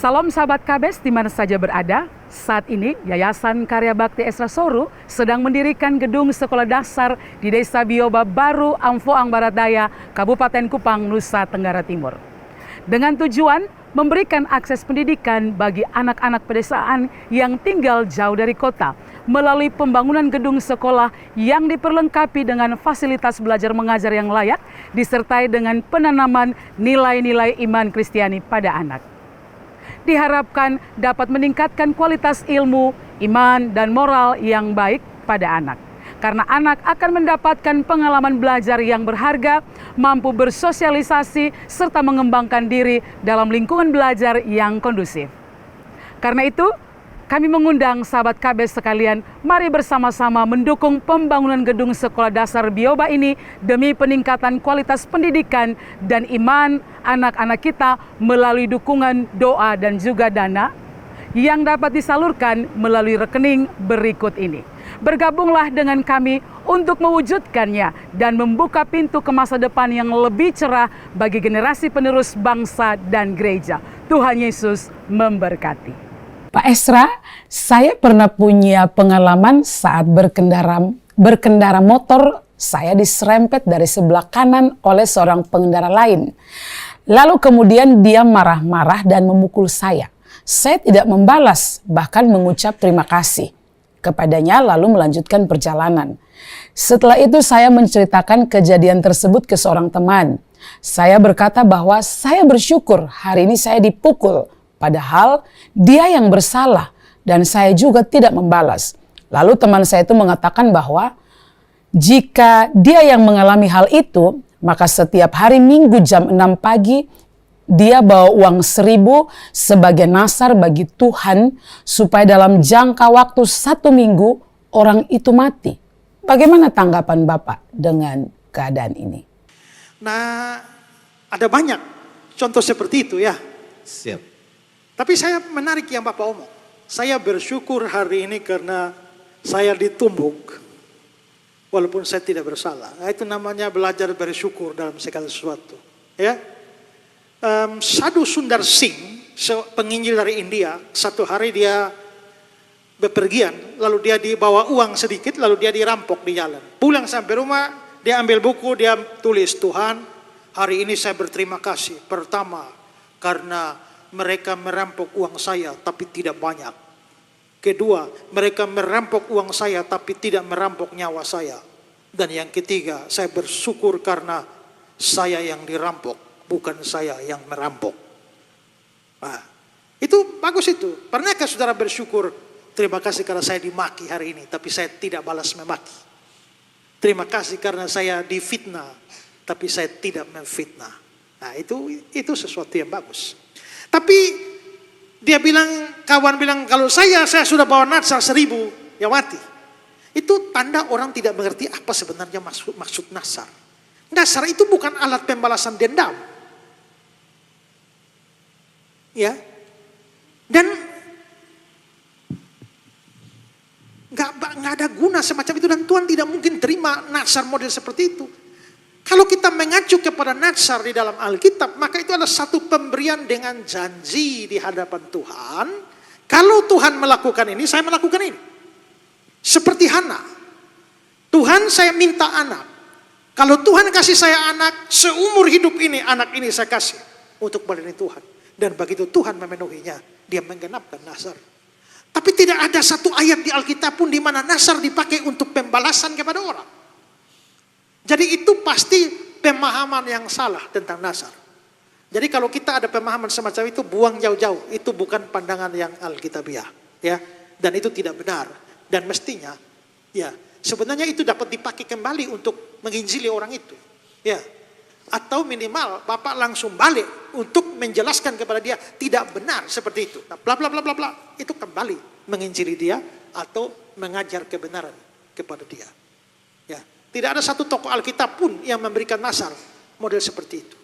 Salam sahabat KBS di mana saja berada. Saat ini Yayasan Karya Bakti Esra Soru sedang mendirikan gedung sekolah dasar di Desa Bioba Baru, Amfoang Barat Daya, Kabupaten Kupang, Nusa Tenggara Timur. Dengan tujuan memberikan akses pendidikan bagi anak-anak pedesaan yang tinggal jauh dari kota melalui pembangunan gedung sekolah yang diperlengkapi dengan fasilitas belajar mengajar yang layak disertai dengan penanaman nilai-nilai iman Kristiani pada anak. Diharapkan dapat meningkatkan kualitas ilmu, iman, dan moral yang baik pada anak. Karena anak akan mendapatkan pengalaman belajar yang berharga, mampu bersosialisasi, serta mengembangkan diri dalam lingkungan belajar yang kondusif. Karena itu, kami mengundang sahabat KBS sekalian, mari bersama-sama mendukung pembangunan gedung sekolah dasar Bioba ini demi peningkatan kualitas pendidikan dan iman anak-anak kita melalui dukungan doa dan juga dana yang dapat disalurkan melalui rekening berikut ini. Bergabunglah dengan kami untuk mewujudkannya dan membuka pintu ke masa depan yang lebih cerah bagi generasi penerus bangsa dan gereja. Tuhan Yesus memberkati. Pak Esra, saya pernah punya pengalaman saat berkendara motor, saya diserempet dari sebelah kanan oleh seorang pengendara lain. Lalu kemudian dia marah-marah dan memukul saya. Saya tidak membalas, bahkan mengucap terima kasih kepadanya lalu melanjutkan perjalanan. Setelah itu saya menceritakan kejadian tersebut ke seorang teman. Saya berkata bahwa saya bersyukur hari ini saya dipukul. Padahal dia yang bersalah dan saya juga tidak membalas. Lalu teman saya itu mengatakan bahwa jika dia yang mengalami hal itu, maka setiap hari Minggu jam 6 pagi dia bawa uang 1.000 sebagai nasar bagi Tuhan supaya dalam jangka waktu 1 minggu orang itu mati. Bagaimana tanggapan Bapak dengan keadaan ini? Nah, ada banyak contoh seperti itu ya. Siap. Tapi saya menarik yang Bapak omong. Saya bersyukur hari ini karena saya ditumbuk. Walaupun saya tidak bersalah. Nah, itu namanya belajar bersyukur dalam segala sesuatu. Ya. Sadhu Sundar Singh, penginjil dari India. Satu hari dia bepergian. Lalu dia dibawa uang sedikit. Lalu dia dirampok di jalan. Pulang sampai rumah. Dia ambil buku. Dia tulis, Tuhan hari ini saya berterima kasih. Pertama karena mereka merampok uang saya tapi tidak banyak. Kedua, mereka merampok uang saya tapi tidak merampok nyawa saya. Dan yang ketiga, saya bersyukur karena saya yang dirampok, bukan saya yang merampok. Nah, itu bagus itu. Pernahkah saudara bersyukur, terima kasih karena saya dimaki hari ini tapi saya tidak balas memaki. Terima kasih karena saya difitnah tapi saya tidak memfitnah. Nah, itu sesuatu yang bagus. Tapi dia bilang, kawan bilang, kalau saya sudah bawa nasar 1.000, ya mati. Itu tanda orang tidak mengerti apa sebenarnya maksud nasar. Nasar itu bukan alat pembalasan dendam. Ya. Dan nggak ada guna semacam itu dan Tuhan tidak mungkin terima nasar model seperti itu. Kalau kita mengacu kepada nasar di dalam Alkitab, maka itu adalah satu pemberian dengan janji di hadapan Tuhan. Kalau Tuhan melakukan ini, saya melakukan ini. Seperti Hana. Tuhan, saya minta anak. Kalau Tuhan kasih saya anak, seumur hidup ini, anak ini saya kasih untuk melayani Tuhan. Dan begitu Tuhan memenuhinya, dia menggenapkan nasar. Tapi tidak ada satu ayat di Alkitab pun di mana nasar dipakai untuk pembalasan kepada orang. Jadi itu pasti pemahaman yang salah tentang nasar. Jadi kalau kita ada pemahaman semacam itu, buang jauh-jauh. Itu bukan pandangan yang Alkitabiah, ya. Dan itu tidak benar. Dan mestinya, ya, sebenarnya itu dapat dipakai kembali untuk menginjili orang itu, ya. Atau minimal Bapak langsung balik untuk menjelaskan kepada dia tidak benar seperti itu. Nah, bla bla bla bla bla. Itu kembali menginjili dia atau mengajar kebenaran kepada dia. Ya. Tidak ada satu tokoh Alkitab pun yang memberikan nasar model seperti itu.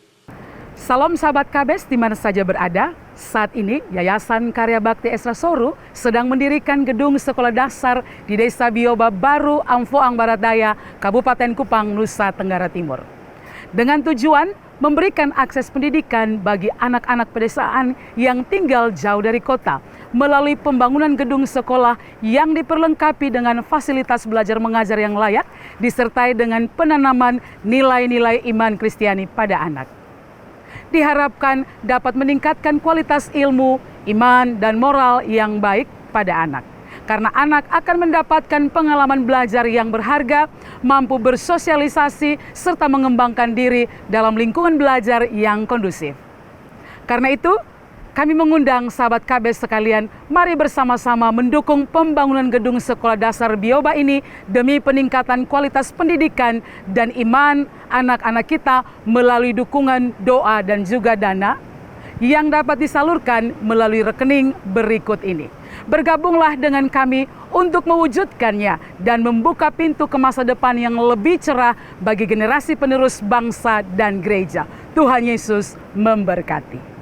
Salam sahabat KBS di mana saja berada. Saat ini Yayasan Karya Bakti Esra Soru sedang mendirikan gedung sekolah dasar di Desa Bioba Baru, Amfoang Barat Daya, Kabupaten Kupang, Nusa Tenggara Timur. Dengan tujuan memberikan akses pendidikan bagi anak-anak pedesaan yang tinggal jauh dari kota melalui pembangunan gedung sekolah yang diperlengkapi dengan fasilitas belajar mengajar yang layak, disertai dengan penanaman nilai-nilai iman Kristiani pada anak. Diharapkan dapat meningkatkan kualitas ilmu, iman, dan moral yang baik pada anak. Karena anak akan mendapatkan pengalaman belajar yang berharga, mampu bersosialisasi, serta mengembangkan diri dalam lingkungan belajar yang kondusif. Karena itu, kami mengundang sahabat KB sekalian, mari bersama-sama mendukung pembangunan gedung sekolah dasar Bioba ini demi peningkatan kualitas pendidikan dan iman anak-anak kita melalui dukungan doa dan juga dana yang dapat disalurkan melalui rekening berikut ini. Bergabunglah dengan kami untuk mewujudkannya dan membuka pintu ke masa depan yang lebih cerah bagi generasi penerus bangsa dan gereja. Tuhan Yesus memberkati.